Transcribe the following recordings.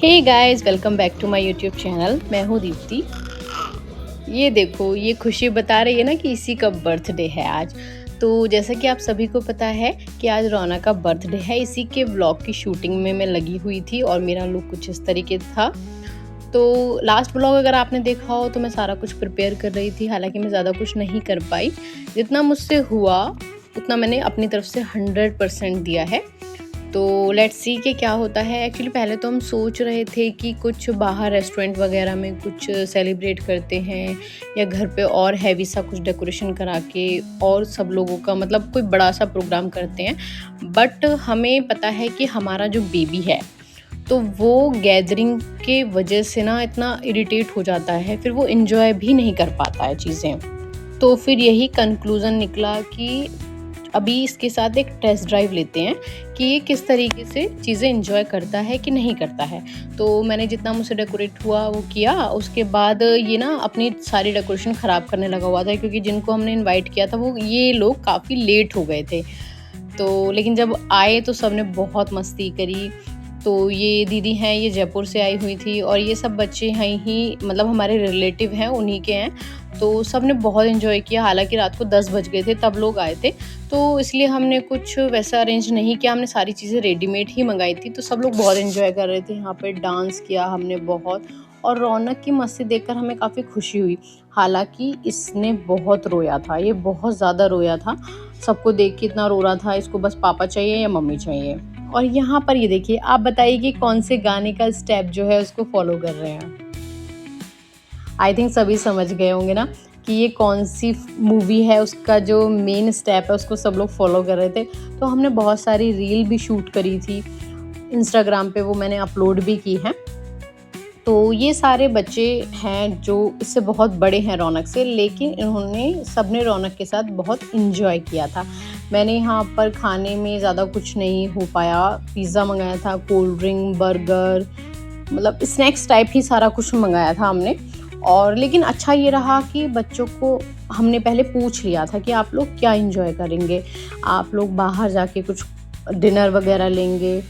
Hey guys, welcome back to my YouTube channel. मैं हूँ दीप्ति। ये देखो, ये खुशी बता रही है ना कि इसी का बर्थडे है आज। तो जैसा कि आप सभी को पता है कि आज रौनक का बर्थडे है, इसी के व्लॉग की शूटिंग में मैं लगी हुई थी और मेरा लुक कुछ इस तरीके था। तो लास्ट व्लॉग अगर आपने देखा हो तो मैं सारा कुछ प्रिपेयर कर रही थी, हालांकि मैं ज़्यादा कुछ नहीं कर पाई। जितना मुझसे हुआ उतना मैंने अपनी तरफ से 100% दिया है। तो लेट्स सी कि क्या होता है। एक्चुअली पहले तो हम सोच रहे थे कि कुछ बाहर रेस्टोरेंट वगैरह में कुछ सेलिब्रेट करते हैं या घर पे और हैवी सा कुछ डेकोरेशन करा के और सब लोगों का मतलब कोई बड़ा सा प्रोग्राम करते हैं। बट हमें पता है कि हमारा जो बेबी है तो वो गैदरिंग के वजह से ना इतना इरिटेट हो जाता है, फिर वो इन्जॉय भी नहीं कर पाता है चीज़ें। तो फिर यही कंक्लूज़न निकला कि अभी इसके साथ एक टेस्ट ड्राइव लेते हैं कि ये किस तरीके से चीज़ें एंजॉय करता है कि नहीं करता है। तो मैंने जितना मुझसे डेकोरेट हुआ वो किया। उसके बाद ये ना अपनी सारी डेकोरेशन ख़राब करने लगा हुआ था, क्योंकि जिनको हमने इनवाइट किया था वो ये लोग काफ़ी लेट हो गए थे। तो लेकिन जब आए तो सब ने बहुत मस्ती करी। तो ये दीदी हैं, ये जयपुर से आई हुई थी और ये सब बच्चे हैं ही, मतलब हमारे रिलेटिव हैं, उन्हीं के हैं। तो सब ने बहुत एंजॉय किया। हालांकि रात को 10 बज गए थे तब लोग आए थे, तो इसलिए हमने कुछ वैसा अरेंज नहीं किया, हमने सारी चीज़ें रेडीमेड ही मंगाई थी। तो सब लोग बहुत एंजॉय कर रहे थे, यहाँ पे डांस किया हमने बहुत। और रौनक की मस्ती देखकर हमें काफ़ी खुशी हुई। हालांकि इसने बहुत रोया था, ये बहुत ज़्यादा रोया था, सबको देख के इतना रो रहा था, इसको बस पापा चाहिए या मम्मी चाहिए। और यहाँ पर ये देखिए, आप बताइए कि कौन से गाने का स्टेप जो है उसको फॉलो कर रहे हैं। आई थिंक सभी समझ गए होंगे ना कि ये कौन सी मूवी है, उसका जो मेन स्टेप है उसको सब लोग फॉलो कर रहे थे। तो हमने बहुत सारी रील भी शूट करी थी, इंस्टाग्राम पे वो मैंने अपलोड भी की है। तो ये सारे बच्चे हैं जो इससे बहुत बड़े हैं रौनक से, लेकिन इन्होंने सबने रौनक के साथ बहुत इंजॉय किया था। मैंने यहाँ पर खाने में ज़्यादा कुछ नहीं हो पाया, पिज़्ज़ा मंगाया था, कोल्ड ड्रिंक, बर्गर, मतलब स्नैक्स टाइप ही सारा कुछ मंगाया था हमने। और लेकिन अच्छा ये रहा कि बच्चों को हमने पहले पूछ लिया था कि आप लोग क्या एंजॉय करेंगे, आप लोग बाहर जाके कुछ डिनर वगैरह लेंगे,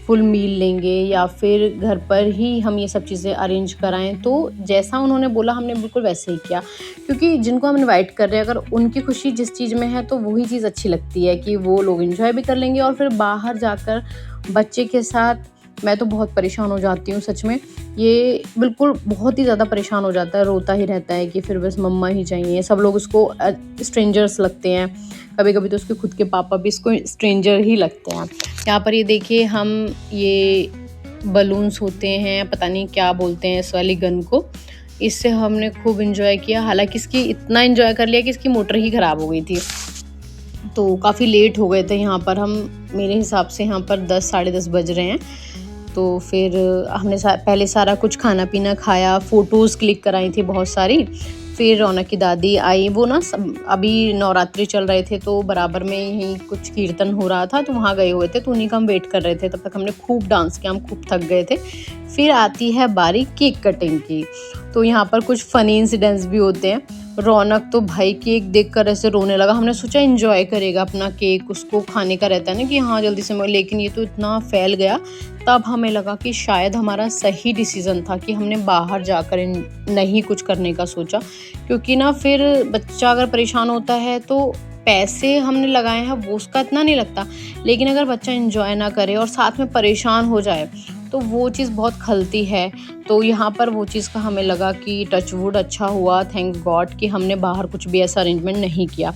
फुल मील लेंगे, या फिर घर पर ही हम ये सब चीज़ें अरेंज कराएं। तो जैसा उन्होंने बोला हमने बिल्कुल वैसे ही किया, क्योंकि जिनको हम इनवाइट कर रहे हैं अगर उनकी खुशी जिस चीज़ में है तो वही चीज़ अच्छी लगती है कि वो लोग एंजॉय भी कर लेंगे। और फिर बाहर जाकर बच्चे के साथ मैं तो बहुत परेशान हो जाती हूँ सच में। ये बिल्कुल बहुत ही ज़्यादा परेशान हो जाता है, रोता ही रहता है कि फिर बस मम्मा ही चाहिए। सब लोग उसको स्ट्रेंजर्स लगते हैं, कभी कभी तो उसके खुद के पापा भी इसको स्ट्रेंजर ही लगते हैं। यहाँ पर ये देखिए, हम ये बलून्स होते हैं, पता नहीं क्या बोलते हैं इस वाली गन को, इससे हमने खूब इन्जॉय किया। हालांकि इसकी इतना इन्जॉय कर लिया कि इसकी मोटर ही ख़राब हो गई थी। तो काफ़ी लेट हो गए थे यहाँ पर हम, मेरे हिसाब से यहाँ पर 10 साढ़े 10 बज रहे हैं। तो फिर हमने पहले सारा कुछ खाना पीना खाया, फ़ोटोज़ क्लिक कराई थी बहुत सारी। फिर रौनक की दादी आई, वो ना अभी नवरात्रि चल रहे थे तो बराबर में ही कुछ कीर्तन हो रहा था, तो वहाँ गए हुए थे, तो उन्हीं का हम वेट कर रहे थे। तब तक हमने खूब डांस किया, हम खूब थक गए थे। फिर आती है बारी केक कटिंग की। तो यहाँ पर कुछ फ़नी इंसिडेंट्स भी होते हैं। रौनक तो भाई केक देखकर ऐसे रोने लगा। हमने सोचा एंजॉय करेगा अपना केक, उसको खाने का रहता है ना कि हाँ जल्दी से, लेकिन ये तो इतना फैल गया। तब हमें लगा कि शायद हमारा सही डिसीज़न था कि हमने बाहर जाकर नहीं कुछ करने का सोचा, क्योंकि ना फिर बच्चा अगर परेशान होता है तो पैसे हमने लगाए हैं वो उसका इतना नहीं लगता, लेकिन अगर बच्चा एंजॉय ना करे और साथ में परेशान हो जाए तो वो चीज़ बहुत खलती है। तो यहाँ पर वो चीज़ का हमें लगा कि टचवुड अच्छा हुआ, थैंक गॉड कि हमने बाहर कुछ भी ऐसा अरेंजमेंट नहीं किया।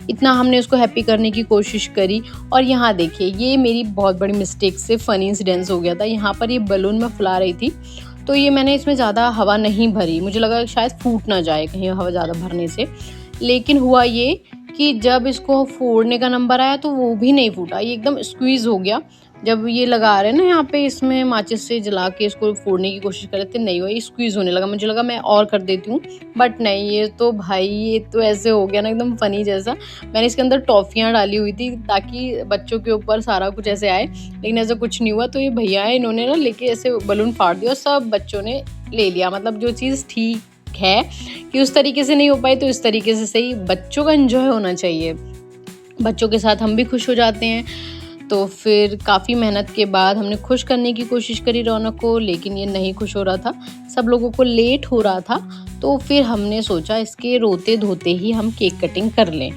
इतना हमने उसको हैप्पी करने की कोशिश करी। और यहाँ देखिए, ये मेरी बहुत बड़ी मिस्टेक से फ़नी इंसिडेंस हो गया था। यहाँ पर ये बलून मैं फुला रही थी तो ये मैंने इसमें ज़्यादा हवा नहीं भरी, मुझे लगा शायद फूट ना जाए कहीं हवा ज़्यादा भरने से। लेकिन हुआ ये कि जब इसको फोड़ने का नंबर आया तो वो भी नहीं फूटा, ये एकदम स्क्वीज़ हो गया। जब ये लगा रहे हैं ना यहाँ पे, इसमें माचिस से जला के इसको फोड़ने की कोशिश कर रहे थे, नहीं हुआ, ये स्क्वीज़ होने लगा। मुझे लगा मैं और कर देती हूँ, बट नहीं, ये तो भाई ये तो ऐसे हो गया ना एकदम फ़नी जैसा। मैंने इसके अंदर टॉफ़ियाँ डाली हुई थी ताकि बच्चों के ऊपर सारा कुछ ऐसे आए, लेकिन ऐसा कुछ नहीं हुआ। तो ये भैया है, इन्होंने ना लेके ऐसे बलून फाड़ दिया और सब बच्चों ने ले लिया। मतलब जो चीज़ ठीक है कि उस तरीके से नहीं हो पाई तो इस तरीके से सही, बच्चों का एंजॉय होना चाहिए, बच्चों के साथ हम भी खुश हो जाते हैं। तो फिर काफ़ी मेहनत के बाद हमने खुश करने की कोशिश करी रौनक को, लेकिन ये नहीं खुश हो रहा था, सब लोगों को लेट हो रहा था। तो फिर हमने सोचा इसके रोते धोते ही हम केक कटिंग कर लें।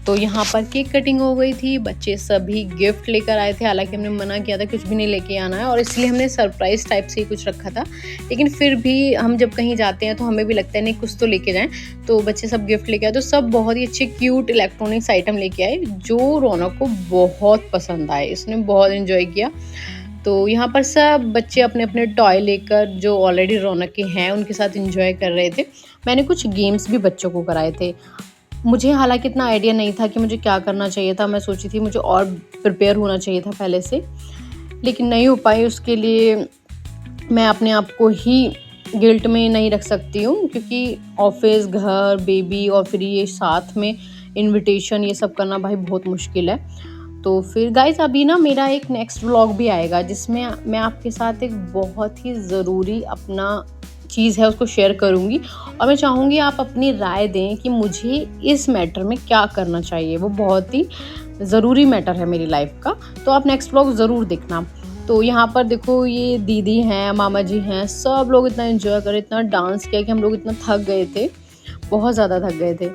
तो यहाँ पर केक कटिंग हो गई थी, बच्चे सभी गिफ्ट लेकर आए थे। हालांकि हमने मना किया था कुछ भी नहीं लेके आना है, और इसलिए हमने सरप्राइज़ टाइप से ही कुछ रखा था। लेकिन फिर भी हम जब कहीं जाते हैं तो हमें भी लगता है नहीं कुछ तो लेके जाएं। तो बच्चे सब गिफ्ट लेके आए, तो सब बहुत ही अच्छे क्यूट इलेक्ट्रॉनिक्स आइटम लेके आए जो रौनक को बहुत पसंद आए, इसने बहुत इन्जॉय किया। तो यहाँ पर सब बच्चे अपने अपने टॉय लेकर, जो ऑलरेडी रौनक के हैं, उनके साथ इन्जॉय कर रहे थे। मैंने कुछ गेम्स भी बच्चों को कराए थे। मुझे हालांकि इतना आइडिया नहीं था कि मुझे क्या करना चाहिए था, मैं सोची थी मुझे और प्रिपेयर होना चाहिए था पहले से, लेकिन नहीं हो पाई। उसके लिए मैं अपने आप को ही गिल्ट में नहीं रख सकती हूँ, क्योंकि ऑफिस, घर, बेबी और फिर ये साथ में इनविटेशन, ये सब करना भाई बहुत मुश्किल है। तो फिर गाइस अभी ना मेरा एक नेक्स्ट व्लॉग भी आएगा जिसमें मैं आपके साथ एक बहुत ही ज़रूरी अपना चीज़ है उसको शेयर करूँगी, और मैं चाहूँगी आप अपनी राय दें कि मुझे इस मैटर में क्या करना चाहिए। वो बहुत ही ज़रूरी मैटर है मेरी लाइफ का, तो आप नेक्स्ट व्लॉग ज़रूर देखना। तो यहाँ पर देखो ये दीदी हैं, मामा जी हैं, सब लोग इतना एंजॉय करे, इतना डांस किया कि हम लोग इतना थक गए थे, बहुत ज़्यादा थक गए थे।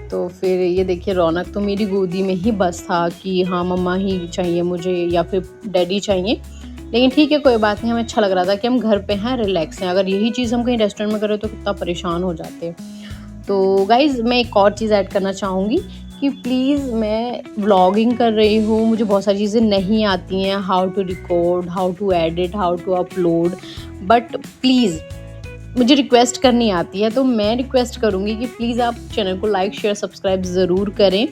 तो फिर ये देखिए रौनक तो मेरी गोदी में ही बस था कि हाँ मम्मा ही चाहिए मुझे या फिर डैडी चाहिए। लेकिन ठीक है, कोई बात नहीं, हमें अच्छा लग रहा था कि हम घर पे हैं, रिलैक्स हैं। अगर यही चीज़ हम कहीं रेस्टोरेंट में करें तो कितना परेशान हो जाते। तो गाइज़ मैं एक और चीज़ ऐड करना चाहूँगी कि प्लीज़ मैं व्लॉगिंग कर रही हूँ, मुझे बहुत सारी चीज़ें नहीं आती हैं, how to record, how to edit, how to upload, but please मुझे रिक्वेस्ट करनी आती है। तो मैं रिक्वेस्ट करूँगी कि प्लीज़ आप चैनल को लाइक, शेयर, सब्सक्राइब ज़रूर करें।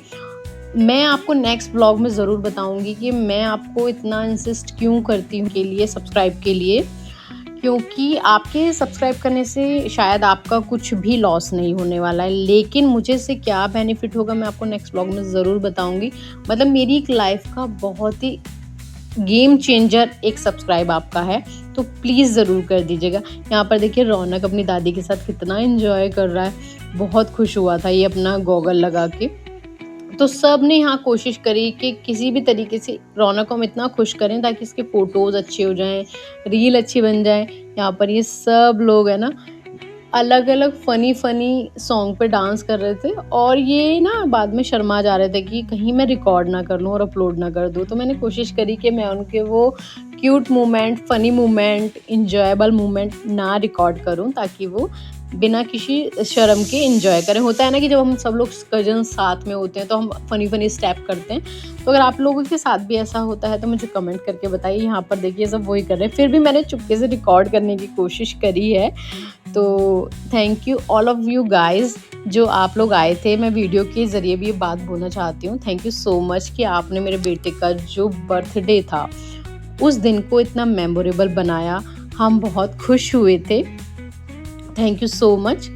मैं आपको नेक्स्ट ब्लॉग में ज़रूर बताऊंगी कि मैं आपको इतना इंसिस्ट क्यों करती हूँ के लिए, सब्सक्राइब के लिए, क्योंकि आपके सब्सक्राइब करने से शायद आपका कुछ भी लॉस नहीं होने वाला है, लेकिन मुझे से क्या बेनिफिट होगा मैं आपको नेक्स्ट ब्लॉग में ज़रूर बताऊंगी। मतलब मेरी एक लाइफ का बहुत ही गेम चेंजर एक सब्सक्राइब आपका है, तो प्लीज़ ज़रूर कर दीजिएगा। यहाँ पर देखिए रौनक अपनी दादी के साथ कितना एंजॉय कर रहा है, बहुत खुश हुआ था ये अपना गॉगल लगा के। तो सब ने यहाँ कोशिश करी कि किसी भी तरीके से रौनक को हम इतना खुश करें ताकि इसके फ़ोटोज़ अच्छे हो जाएं, रील अच्छी बन जाए। यहाँ पर ये सब लोग है ना अलग अलग फ़नी सॉन्ग पे डांस कर रहे थे, और ये ना बाद में शर्मा जा रहे थे कि कहीं मैं रिकॉर्ड ना कर लूँ और अपलोड ना कर दूँ। तो मैंने कोशिश करी कि मैं उनके वो cute moment, funny moment, enjoyable moment ना रिकॉर्ड करूँ, ताकि वो बिना किसी शर्म के एंजॉय करें। होता है ना कि जब हम सब लोग कजन्स साथ में होते हैं तो हम फ़नी स्टेप करते हैं। तो अगर आप लोगों के साथ भी ऐसा होता है तो मुझे कमेंट करके बताइए। यहाँ पर देखिए सब वही कर रहे हैं, फिर भी मैंने चुपके से रिकॉर्ड करने की कोशिश करी है। तो thank you all of you guys जो आप लोग आए थे। मैं वीडियो के ज़रिए भी ये बात बोलना चाहती हूँ, थैंक यू सो मच कि आपने मेरे बेटे का जो बर्थडे था उस दिन को इतना मेमोरेबल बनाया। हम बहुत खुश हुए थे, थैंक यू सो मच।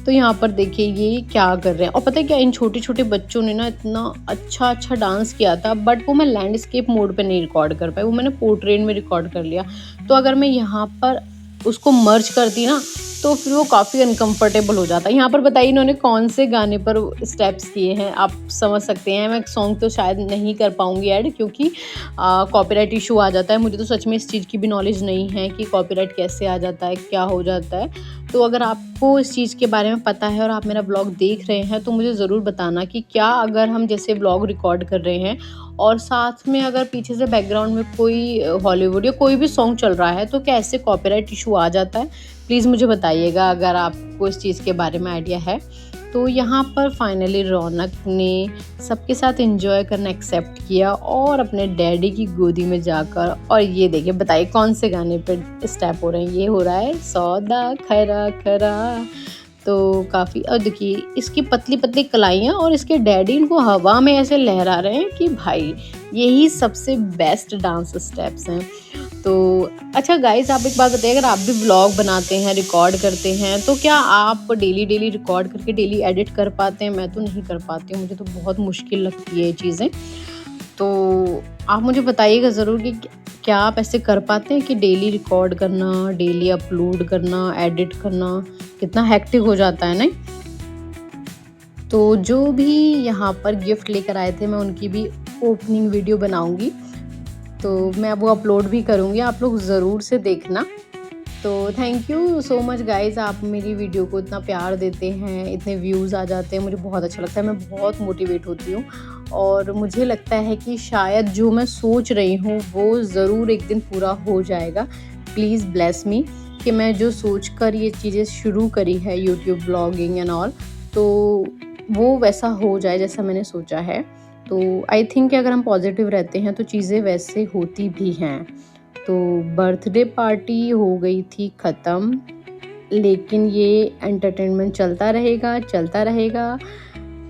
तो यहाँ पर देखिए ये क्या कर रहे हैं, और पता है क्या, इन छोटे छोटे बच्चों ने ना इतना अच्छा डांस किया था, बट वो मैं लैंडस्केप मोड पे नहीं रिकॉर्ड कर पाई, वो मैंने पोर्ट्रेट में रिकॉर्ड कर लिया। तो अगर मैं यहाँ पर उसको मर्ज करती ना तो फिर वो काफ़ी अनकंफर्टेबल हो जाता है। यहाँ पर बताइए इन्होंने कौन से गाने पर स्टेप्स किए हैं, आप समझ सकते हैं। मैं सॉन्ग तो शायद नहीं कर पाऊँगी ऐड, क्योंकि कॉपीराइट इशू आ जाता है। मुझे तो सच में इस चीज़ की भी नॉलेज नहीं है कि कॉपीराइट कैसे आ जाता है, क्या हो जाता है। तो अगर आपको इस चीज़ के बारे में पता है और आप मेरा ब्लॉग देख रहे हैं तो मुझे ज़रूर बताना कि क्या अगर हम जैसे ब्लॉग रिकॉर्ड कर रहे हैं और साथ में अगर पीछे से बैकग्राउंड में कोई हॉलीवुड या कोई भी सॉन्ग चल रहा है तो क्या ऐसे कॉपीराइट इशू आ जाता है। प्लीज़ मुझे बताइएगा अगर आपको इस चीज़ के बारे में आइडिया है। तो यहाँ पर फाइनली रौनक ने सबके साथ एंजॉय करना एक्सेप्ट किया और अपने डैडी की गोदी में जाकर, और ये देखिए बताइए कौन से गाने पे स्टेप हो रहे हैं। ये हो रहा है सौदा खरा खरा तो काफ़ी और देखिए इसकी पतली-पतली कलाइयाँ और इसके डैडी इनको हवा में ऐसे लहरा रहे हैं कि भाई यही सबसे बेस्ट डांस स्टेप्स हैं। तो अच्छा गाइस, आप एक बात बताइए, अगर आप भी व्लॉग बनाते हैं, रिकॉर्ड करते हैं, तो क्या आप डेली रिकॉर्ड करके डेली एडिट कर पाते हैं? मैं तो नहीं कर पाती हूँ, मुझे तो बहुत मुश्किल लगती है ये चीज़ें। तो आप मुझे बताइएगा ज़रूर कि क्या आप ऐसे कर पाते हैं कि डेली रिकॉर्ड करना, डेली अपलोड करना, एडिट करना कितना हेक्टिक हो जाता है, नहीं? तो जो भी यहाँ पर गिफ्ट लेकर आए थे मैं उनकी भी ओपनिंग वीडियो बनाऊँगी। तो मैं वो अपलोड भी करूँगी, आप लोग ज़रूर से देखना। तो thank you so much guys, आप मेरी वीडियो को इतना प्यार देते हैं, इतने व्यूज़ आ जाते हैं, मुझे बहुत अच्छा लगता है, मैं बहुत मोटिवेट होती हूँ और मुझे लगता है कि शायद जो मैं सोच रही हूँ वो ज़रूर एक दिन पूरा हो जाएगा। प्लीज़ ब्लेस मी कि मैं जो सोच कर ये चीज़ें शुरू करी है यूट्यूब ब्लॉगिंग एंड ऑल, तो वो वैसा हो जाए जैसा मैंने सोचा है। तो आई थिंक कि अगर हम पॉजिटिव रहते हैं तो चीज़ें वैसे होती भी हैं। तो बर्थडे पार्टी हो गई थी ख़त्म, लेकिन ये एंटरटेनमेंट चलता रहेगा।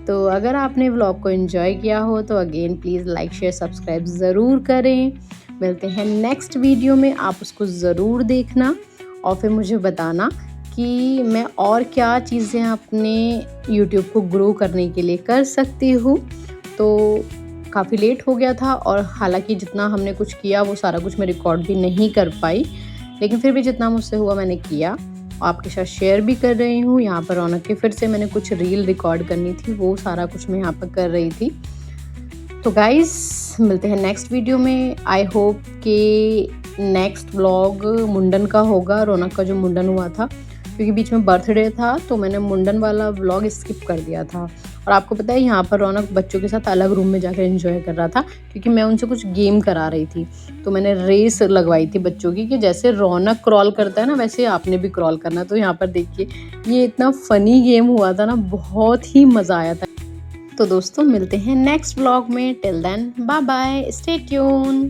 तो अगर आपने व्लॉग को एंजॉय किया हो तो again please like share subscribe ज़रूर करें। मिलते हैं नेक्स्ट वीडियो में, आप उसको ज़रूर देखना और फिर मुझे बताना कि मैं और क्या चीज़ें अपने यूट्यूब को ग्रो करने के लिए कर सकती हूँ। तो काफ़ी लेट हो गया था और हालांकि जितना हमने कुछ किया वो सारा कुछ मैं रिकॉर्ड भी नहीं कर पाई, लेकिन फिर भी जितना मुझसे हुआ मैंने किया, आपके साथ शेयर भी कर रही हूँ। यहाँ पर रौनक के फिर से मैंने कुछ रील रिकॉर्ड करनी थी, वो सारा कुछ मैं यहाँ पर कर रही थी। तो गाइस मिलते हैं नेक्स्ट वीडियो में। आई होप कि नेक्स्ट व्लॉग मुंडन का होगा, रौनक का जो मुंडन हुआ था, क्योंकि बीच में बर्थडे था तो मैंने मुंडन वाला व्लॉग स्किप कर दिया था। और आपको पता है यहाँ पर रौनक बच्चों के साथ अलग रूम में जाकर एंजॉय कर रहा था, क्योंकि मैं उनसे कुछ गेम करा रही थी। तो मैंने रेस लगवाई थी बच्चों की कि जैसे रौनक क्रॉल करता है ना वैसे आपने भी क्रॉल करना। तो यहाँ पर देखिए ये इतना फ़नी गेम हुआ था ना, बहुत ही मज़ा आया था। तो दोस्तों मिलते हैं नेक्स्ट व्लॉग में, till then bye bye, stay tune.